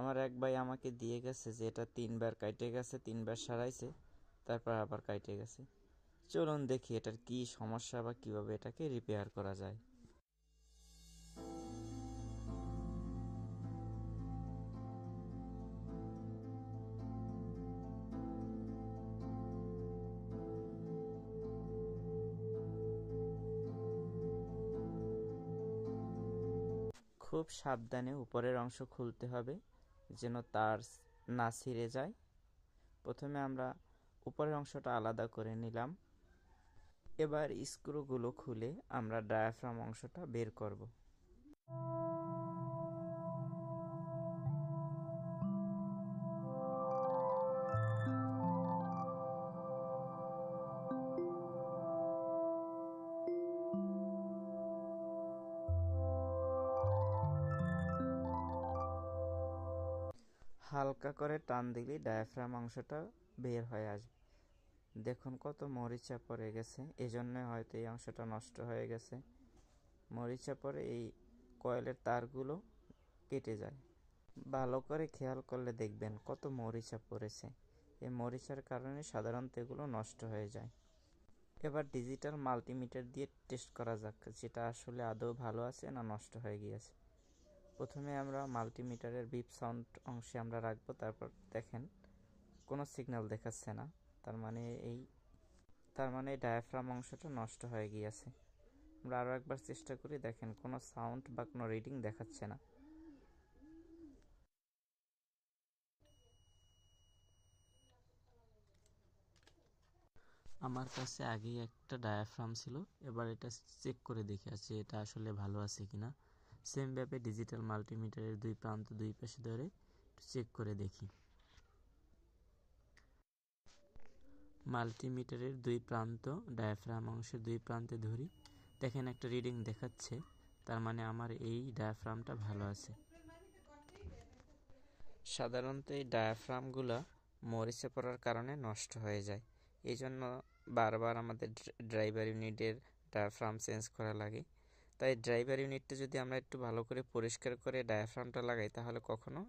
আমার এক ভাই আমাকে দিয়ে গেছে যে এটা 3বার কাটে গেছে, 3বার সারাইছে, তারপর আবার কাটে গেছে। চলুন দেখি এটার কি সমস্যা বা কিভাবে এটাকে রিপেয়ার করা যায়। খুব সাবধানে উপরের অংশ খুলতে হবে যেন তার না ছিঁড়ে যায়। প্রথমে আমরা উপরের অংশটা আলাদা করে নিলাম। এবার স্ক্রুগুলো খুলে আমরা ডায়াফ্রাম অংশটা বের করব। হালকা করে টান দিলেই ডায়াফ্রাম অংশটা বের হয়ে আসবে। দেখুন কত মরিচা পড়ে গেছে, এজন্য হয়তো এই অংশটা নষ্ট হয়ে গেছে। মরিচা পরে এই কয়েলের তারগুলো কেটে যায়। ভালো করে খেয়াল করলে দেখবেন কত মরিচা পড়েছে। এই মরিচার কারণে সাধারণত এগুলো নষ্ট হয়ে যায়। এবার ডিজিটাল মাল্টিমিটার দিয়ে টেস্ট করা যাক যেটা আসলে আদৌ ভালো আছে না নষ্ট হয়ে গিয়েছে। প্রথমে আমরা মাল্টিমিটারের বিপ সাউন্ড অংশে আমরা রাখবো। তারপর দেখেন কোনো সিগন্যাল দেখাচ্ছে না, তার মানে ডায়াফ্রাম অংশটা নষ্ট হয়ে গিয়েছে। আমরা আরও একবার চেষ্টা করি, দেখেন কোনো সাউন্ড বা কোনো রিডিং দেখাচ্ছে না। আমার কাছে আগেই একটা ডায়াফ্রাম ছিল, এবার এটা চেক করে দেখে আছে এটা আসলে ভালো আছে কিনা। সেম ভাবে ডিজিটাল মাল্টিমিটারের দুই প্রান্ত দুই পাশে ধরে চেক করে দেখি। মাল্টিমিটারের দুই প্রান্ত ডায়াফ্রাম অংশের দুই প্রান্তে ধরি, দেখেন একটা রিডিং দেখাচ্ছে, তার মানে আমার এই ডায়াফ্রামটা ভালো আছে। সাধারণত এই ডায়াফ্রামগুলো মরিচে পড়ার কারণে নষ্ট হয়ে যায়, এই জন্য বারবার আমাদের ড্রাইভার ইউনিটের ডায়াফ্রাম চেঞ্জ করা লাগে। তাই ড্রাইভার ইউনিটটা যদি আমরা একটু ভালো করে পরিষ্কার করে ডায়াফ্রামটা লাগাই তাহলে কখনো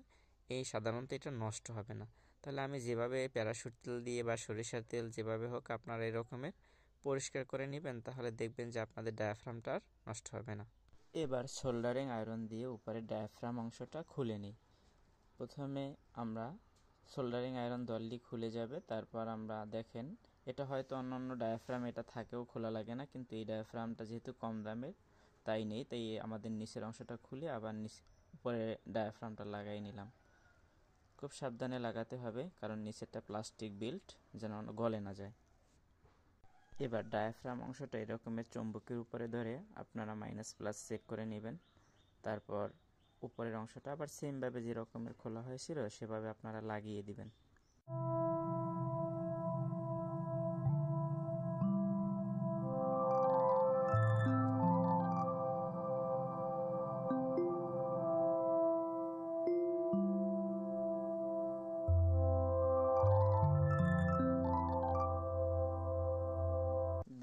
সাধারণত এটা নষ্ট হবে না। তাহলে আমি যেভাবে প্যারাশুট তেল দিয়ে বা সরিষার তেল যেভাবে হোক আপনারা এরকমের পরিষ্কার করে নেবেন, তাহলে দেখবেন যে আপনাদের ডায়াফ্রামটা আর নষ্ট হবে না। এবার সোল্ডারিং আয়রন দিয়ে উপরে ডায়াফ্রাম অংশটা খুলে নিই। প্রথমে আমরা সোল্ডারিং আয়রন দলটি খুলে যাবে, তারপর আমরা দেখেন এটা হয়তো অন্যান্য ডায়াফ্রাম এটা থাকেও খোলা লাগে না, কিন্তু এই ডায়াফ্রামটা যেহেতু কম দামের তাই নেই, তাই আমাদের নিচের অংশটা খুলে আবার উপরে ডায়াফ্রামটা লাগাই নিলাম। খুব সাবধানে লাগাতে হবে কারণ নিচেরটা প্লাস্টিক বিল্ট, যেন গলে না যায়। এবার ডায়াফ্রাম অংশটা এরকমের চুম্বকের উপরে ধরে আপনারা মাইনাস প্লাস চেক করে নেবেন। তারপর উপরের অংশটা আবার সেমভাবে যে রকমের খোলা হয়েছিল সেভাবে আপনারা লাগিয়ে দিবেন।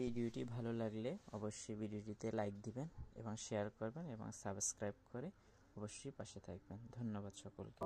ভিডিওটি ভালো লাগলে অবশ্যই ভিডিওটিতে লাইক দিবেন এবং শেয়ার করবেন এবং সাবস্ক্রাইব করে অবশ্যই পাশে থাকবেন। ধন্যবাদ সকলকে।